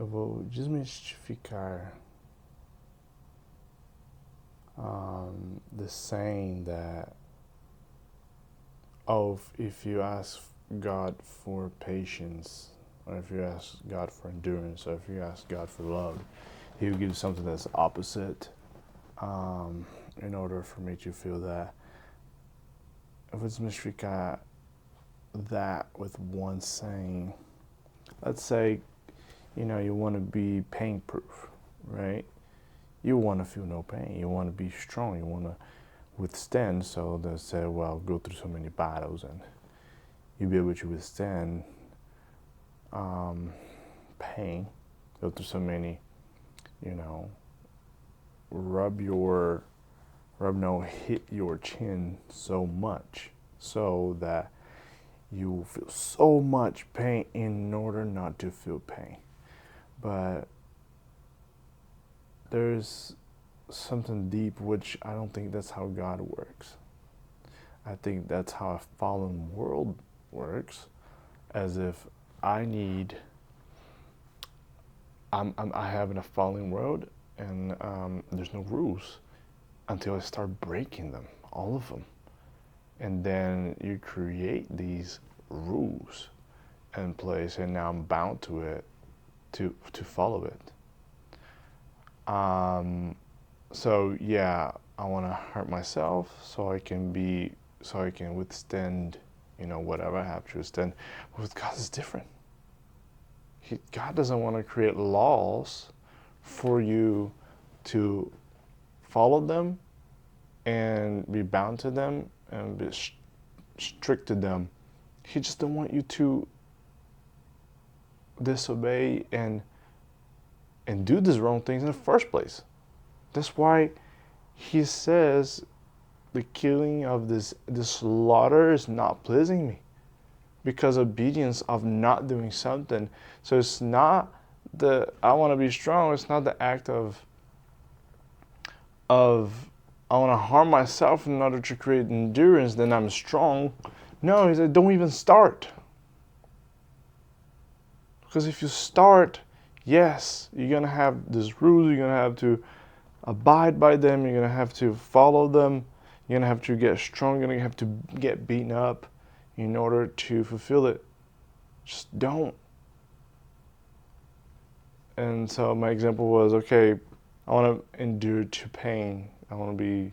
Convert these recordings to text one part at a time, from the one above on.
eu vou desmistificar the saying that, oh, if you ask God for patience, or if you ask God for endurance, or if you ask God for love, He will give you something that's opposite, in order for me to feel that. If it's mistificar that with one saying, let's say, you want to be pain proof, right? You want to feel no pain. You want to be strong. You want to withstand. So they say, well, go through so many battles and you'll be able to withstand pain. Go through so many, hit your chin so much so that you will feel so much pain in order not to feel pain. But there's something deep, which I don't think that's how God works. I think that's how a fallen world works, as if I have in a fallen world, and there's no rules until I start breaking them, all of them. And then you create these rules in place, and now I'm bound to it, to follow it. So yeah, I want to hurt myself so I can withstand, whatever I have to withstand. But with God, it's different. God doesn't want to create laws for you to follow them and be bound to them and be strict to them. He just don't want you to disobey and do these wrong things in the first place. That's why he says the killing of this slaughter is not pleasing me, because obedience of not doing something. So it's not I want to be strong. It's not the act of I want to harm myself in order to create endurance, then I'm strong. No, he said, don't even start. Because if you start, yes, you're going to have these rules, you're going to have to abide by them, you're going to have to follow them, you're going to have to get strong, you're going to have to get beaten up in order to fulfill it. Just don't. And so my example was, okay, I want to endure to pain. I want to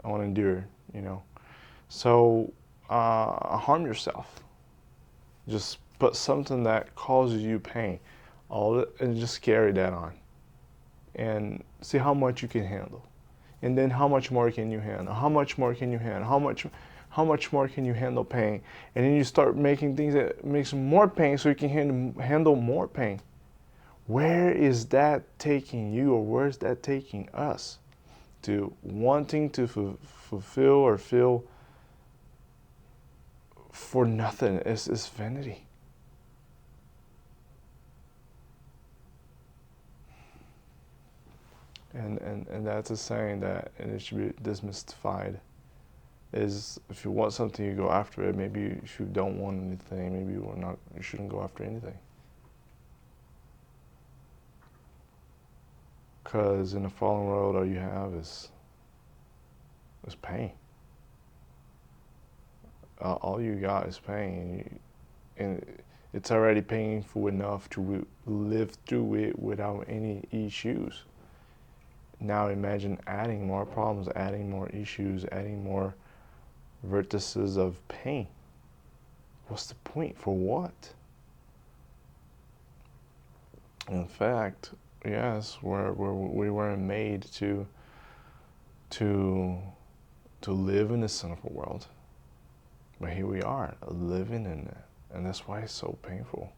endure, So harm yourself. Just put something that causes you pain, and just carry that on. And see how much you can handle. And then how much more can you handle? How much more can you handle? How much more can you handle pain? And then you start making things that makes more pain so you can handle more pain. Where is that taking you, or where is that taking us? To wanting to fulfill or feel for nothing. It's vanity. And that's a saying that, and it should be demystified, is if you want something, you go after it. Maybe if you don't want anything, maybe you shouldn't go after anything. Because in the fallen world, all you have is pain. All you got is pain. And it's already painful enough to live through it without any issues. Now imagine adding more problems, adding more issues, adding more vertices of pain. What's the point? For what? In fact, yes, we weren't made to live in this sinful world. But here we are, living in it. And that's why it's so painful.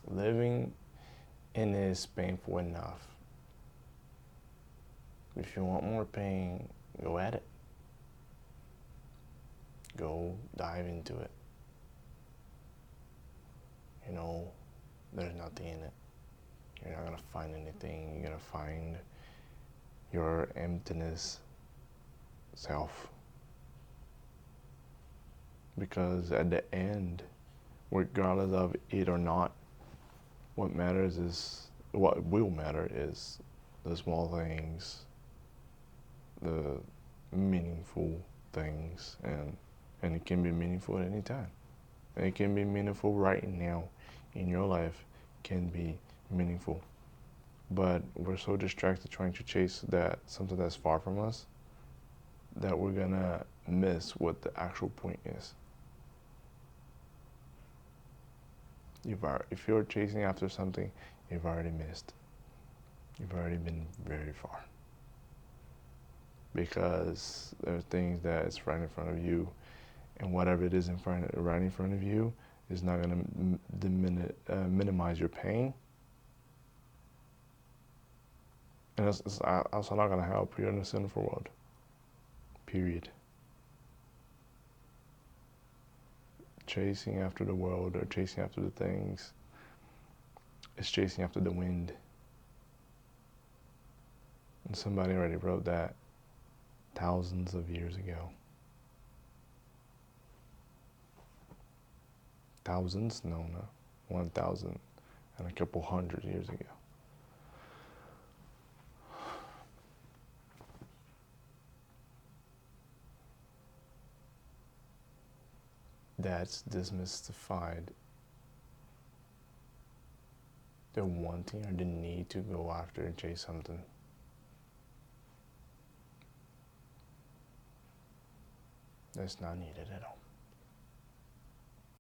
Living in it is painful enough. If you want more pain, go at it. Go dive into it. There's nothing in it. You're not going to find anything. You're going to find your emptiness self. Because at the end, regardless of it or not, what will matter is the small things, the meaningful things, and it can be meaningful at any time. And it can be meaningful right now in your life, can be meaningful. But we're so distracted trying to chase something that's far from us, that we're gonna miss what the actual point is. If you're chasing after something, you've already missed. You've already been very far. Because there are things that's right in front of you, and whatever it is right in front of you is not going to minimize your pain, and it's also not going to help you in a sinful world. Period. Chasing after the world or chasing after the things is chasing after the wind. And somebody already wrote that thousands of years ago. Thousands? No. 1,000 and a couple hundred years ago. That's demystified the wanting or the need to go after and chase something. That's not needed at all.